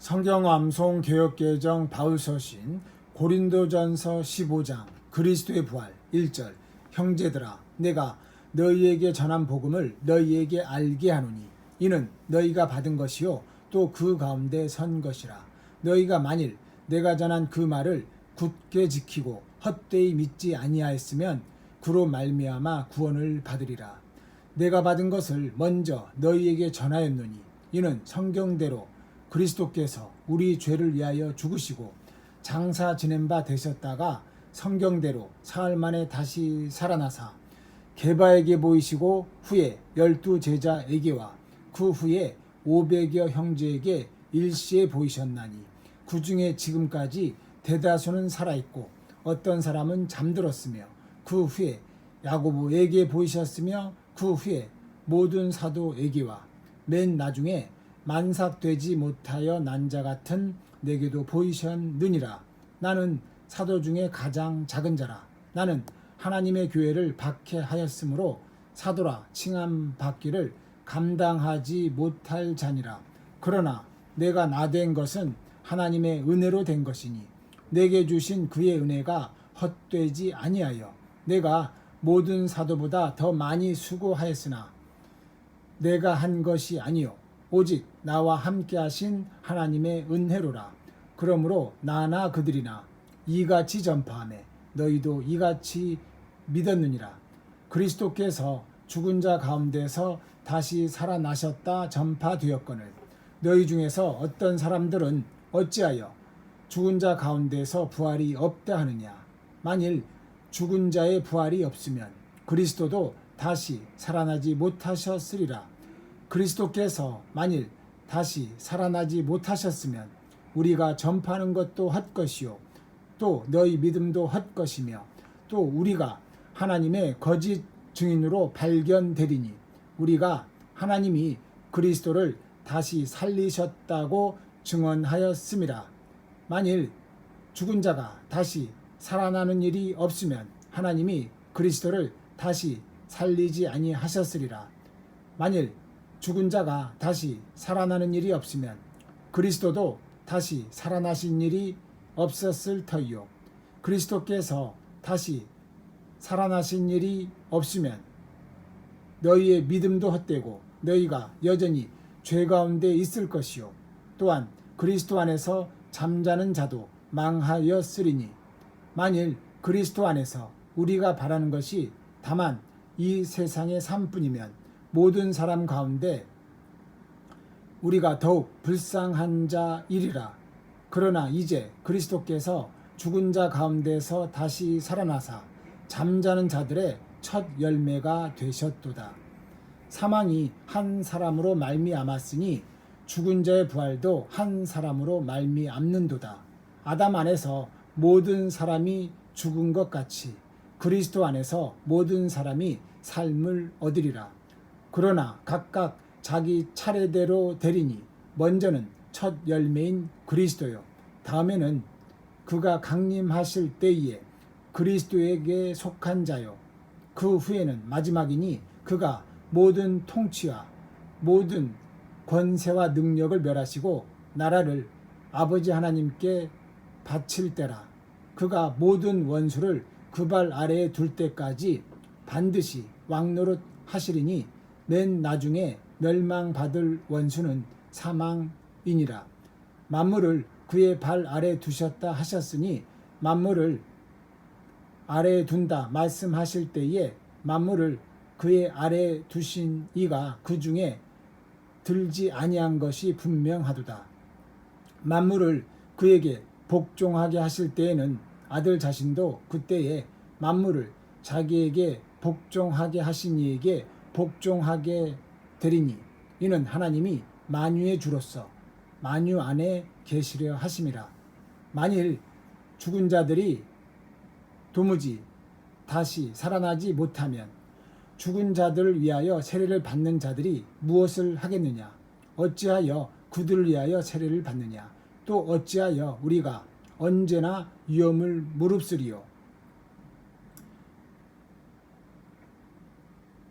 성경 암송 개역개정 바울서신 고린도전서 15장 그리스도의 부활 1절 형제들아 내가 너희에게 전한 복음을 너희에게 알게 하노니 이는 너희가 받은 것이요 또 그 가운데 선 것이라. 너희가 만일 내가 전한 그 말을 굳게 지키고 헛되이 믿지 아니하였으면 그로 말미암아 구원을 받으리라. 내가 받은 것을 먼저 너희에게 전하였노니 이는 성경대로 그리스도께서 우리 죄를 위하여 죽으시고 장사 지낸 바 되셨다가 성경대로 사흘 만에 다시 살아나사 게바에게 보이시고 후에 12 제자에게와 그 후에 500여 형제에게 일시에 보이셨나니 그 중에 지금까지 대다수는 살아있고 어떤 사람은 잠들었으며 그 후에 야고보에게 보이셨으며 그 후에 모든 사도에게와 맨 나중에 만삭되지 못하여 난 자 같은 내게도 보이셨느니라. 나는 사도 중에 가장 작은 자라. 나는 하나님의 교회를 박해하였으므로 사도라 칭함 받기를 감당하지 못할 자니라. 그러나 내가 나된 것은 하나님의 은혜로 된 것이니 내게 주신 그의 은혜가 헛되지 아니하여 내가 모든 사도보다 더 많이 수고하였으나 내가 한 것이 아니요 오직 나와 함께 하신 하나님의 은혜로라. 그러므로 나나 그들이나 이같이 전파하매 너희도 이같이 믿었느니라. 그리스도께서 죽은 자 가운데서 다시 살아나셨다 전파되었거늘 너희 중에서 어떤 사람들은 어찌하여 죽은 자 가운데서 부활이 없다 하느냐. 만일 죽은 자의 부활이 없으면 그리스도도 다시 살아나지 못하셨으리라. 그리스도께서 만일 다시 살아나지 못하셨으면 우리가 전파하는 것도 헛것이요 또 너희 믿음도 헛것이며 또 우리가 하나님의 거짓 증인으로 발견되리니 우리가 하나님이 그리스도를 다시 살리셨다고 증언하였음이라. 만일 죽은 자가 다시 살아나는 일이 없으면 하나님이 그리스도를 다시 살리지 아니하셨으리라. 만일 죽은 자가 다시 살아나는 일이 없으면 그리스도도 다시 살아나신 일이 없었을 터이요 그리스도께서 다시 살아나신 일이 없으면 너희의 믿음도 헛되고 너희가 여전히 죄 가운데 있을 것이요 또한 그리스도 안에서 잠자는 자도 망하였으리니 만일 그리스도 안에서 우리가 바라는 것이 다만 이 세상의 삶뿐이면 모든 사람 가운데 우리가 더욱 불쌍한 자이리라. 그러나 이제 그리스도께서 죽은 자 가운데서 다시 살아나사 잠자는 자들의 첫 열매가 되셨도다. 사망이 한 사람으로 말미암았으니 죽은 자의 부활도 한 사람으로 말미암는도다. 아담 안에서 모든 사람이 죽은 것 같이 그리스도 안에서 모든 사람이 삶을 얻으리라. 그러나 각각 자기 차례대로 되리니 먼저는 첫 열매인 그리스도요 다음에는 그가 강림하실 때에 그리스도에게 속한 자요 그 후에는 마지막이니 그가 모든 통치와 모든 권세와 능력을 멸하시고 나라를 아버지 하나님께 바칠 때라. 그가 모든 원수를 그 발 아래에 둘 때까지 반드시 왕노릇 하시리니 맨 나중에 멸망받을 원수는 사망이니라. 만물을 그의 발 아래 두셨다 하셨으니 만물을 아래에 둔다 말씀하실 때에 만물을 그의 아래에 두신 이가 그 중에 들지 아니한 것이 분명하도다. 만물을 그에게 복종하게 하실 때에는 아들 자신도 그때에 만물을 자기에게 복종하게 하신 이에게 복종하게 되리니 이는 하나님이 만유의 주로서 만유 안에 계시려 하심이라. 만일 죽은 자들이 도무지 다시 살아나지 못하면 죽은 자들을 위하여 세례를 받는 자들이 무엇을 하겠느냐? 어찌하여 그들을 위하여 세례를 받느냐? 또 어찌하여 우리가 언제나 위험을 무릅쓰리요?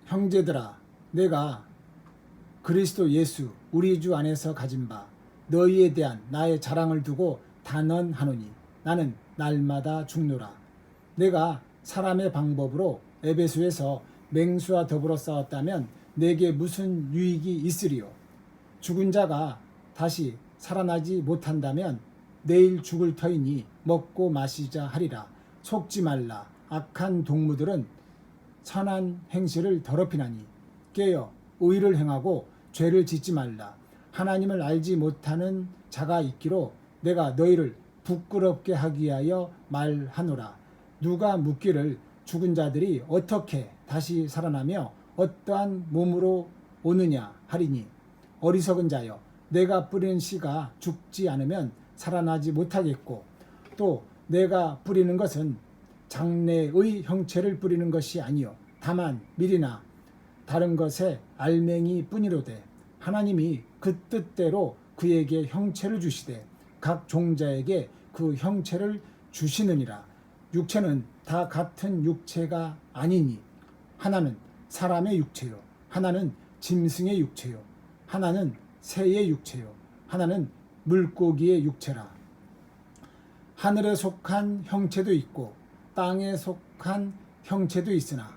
형제들아 내가 그리스도 예수 우리 주 안에서 가진 바 너희에 대한 나의 자랑을 두고 단언하노니 나는 날마다 죽노라. 내가 사람의 방법으로 에베소에서 맹수와 더불어 싸웠다면 내게 무슨 유익이 있으리요? 죽은 자가 다시 살아나지 못한다면 내일 죽을 터이니 먹고 마시자 하리라. 속지 말라. 악한 동무들은 선한 행실을 더럽히나니 깨어 의를 행하고 죄를 짓지 말라. 하나님을 알지 못하는 자가 있기로 내가 너희를 부끄럽게 하기 위하여 말하노라. 누가 묻기를 죽은 자들이 어떻게 다시 살아나며 어떠한 몸으로 오느냐 하리니 어리석은 자여, 내가 뿌리는 씨가 죽지 않으면 살아나지 못하겠고 또 내가 뿌리는 것은 장래의 형체를 뿌리는 것이 아니요 다만 밀이나 다른 것의 알맹이 뿐이로되 하나님이 그 뜻대로 그에게 형체를 주시되 각 종자에게 그 형체를 주시느니라. 육체는 다 같은 육체가 아니니 하나는 사람의 육체요 하나는 짐승의 육체요 하나는 새의 육체요 하나는 물고기의 육체라. 하늘에 속한 형체도 있고 땅에 속한 형체도 있으나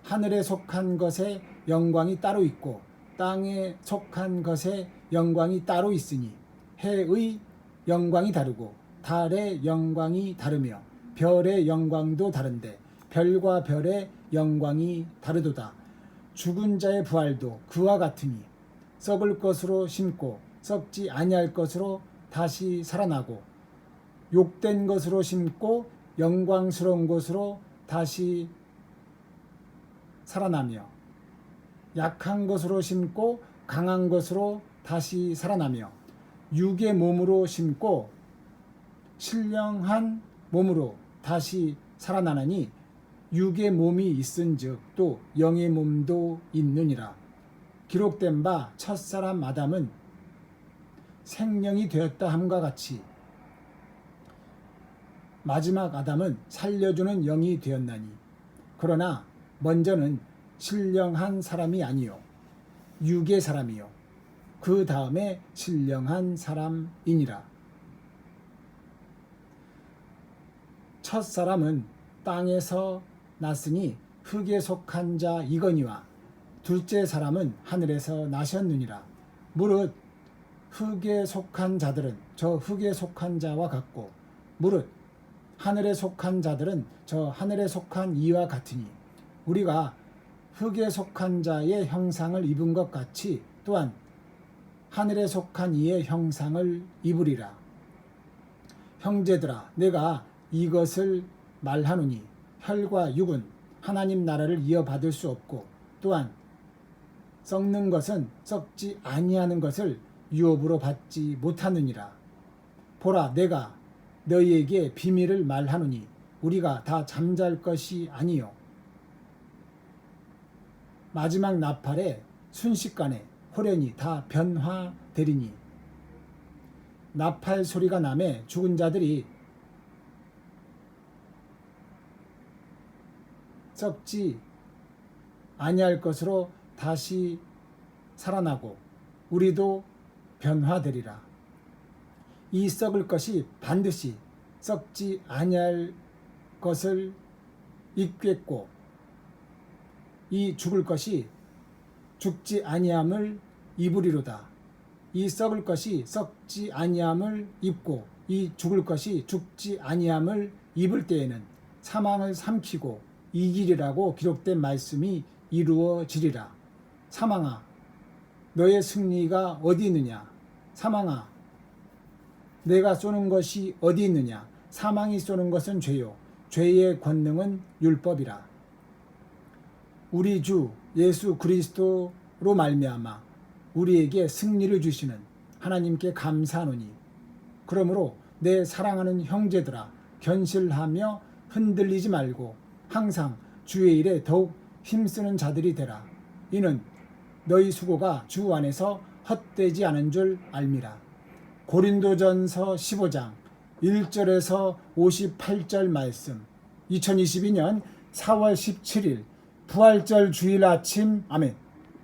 하늘에 속한 것의 영광이 따로 있고 땅에 속한 것의 영광이 따로 있으니 해의 영광이 다르고 달의 영광이 다르며 별의 영광도 다른데 별과 별의 영광이 다르도다. 죽은 자의 부활도 그와 같으니 썩을 것으로 심고 썩지 아니할 것으로 다시 살아나고 욕된 것으로 심고 영광스러운 것으로 다시 살아나며 약한 것으로 심고 강한 것으로 다시 살아나며 육의 몸으로 심고 신령한 몸으로 다시 살아나느니 육의 몸이 있은즉 또 영의 몸도 있느니라. 기록된 바 첫사람 아담은 생명이 되었다 함과 같이 마지막 아담은 살려주는 영이 되었나니 그러나 먼저는 신령한 사람이 아니요 육의 사람이요 그 다음에 신령한 사람이니라. 첫 사람은 땅에서 났으니 흙에 속한 자 이거니와 둘째 사람은 하늘에서 나셨느니라. 무릇 흙에 속한 자들은 저 흙에 속한 자와 같고 무릇 하늘에 속한 자들은 저 하늘에 속한 이와 같으니 우리가 흙에 속한 자의 형상을 입은 것 같이 또한 하늘에 속한 이의 형상을 입으리라. 형제들아, 내가 이것을 말하노니 혈과 육은 하나님 나라를 이어받을 수 없고 또한 썩는 것은 썩지 아니하는 것을 유업으로 받지 못하느니라. 보라, 내가 너희에게 비밀을 말하노니 우리가 다 잠잘 것이 아니요 마지막 나팔에 순식간에 호련히 다 변화되리니 나팔 소리가 나매 죽은 자들이 썩지 아니할 것으로 다시 살아나고 우리도 변화되리라. 이 썩을 것이 반드시 썩지 아니할 것을 입겠고 이 죽을 것이 죽지 아니함을 입으리로다. 이 썩을 것이 썩지 아니함을 입고 이 죽을 것이 죽지 아니함을 입을 때에는 사망을 삼키고 이기리라고 기록된 말씀이 이루어지리라. 사망아, 너의 승리가 어디 있느냐? 사망아, 내가 쏘는 것이 어디 있느냐? 사망이 쏘는 것은 죄요 죄의 권능은 율법이라. 우리 주 예수 그리스도로 말미암아 우리에게 승리를 주시는 하나님께 감사하노니 그러므로 내 사랑하는 형제들아, 견실하며 흔들리지 말고 항상 주의 일에 더욱 힘쓰는 자들이 되라. 이는 너희 수고가 주 안에서 헛되지 않은 줄 알미라. 고린도전서 15장 1절에서 58절 말씀. 2022년 4월 17일 부활절 주일 아침. 아멘.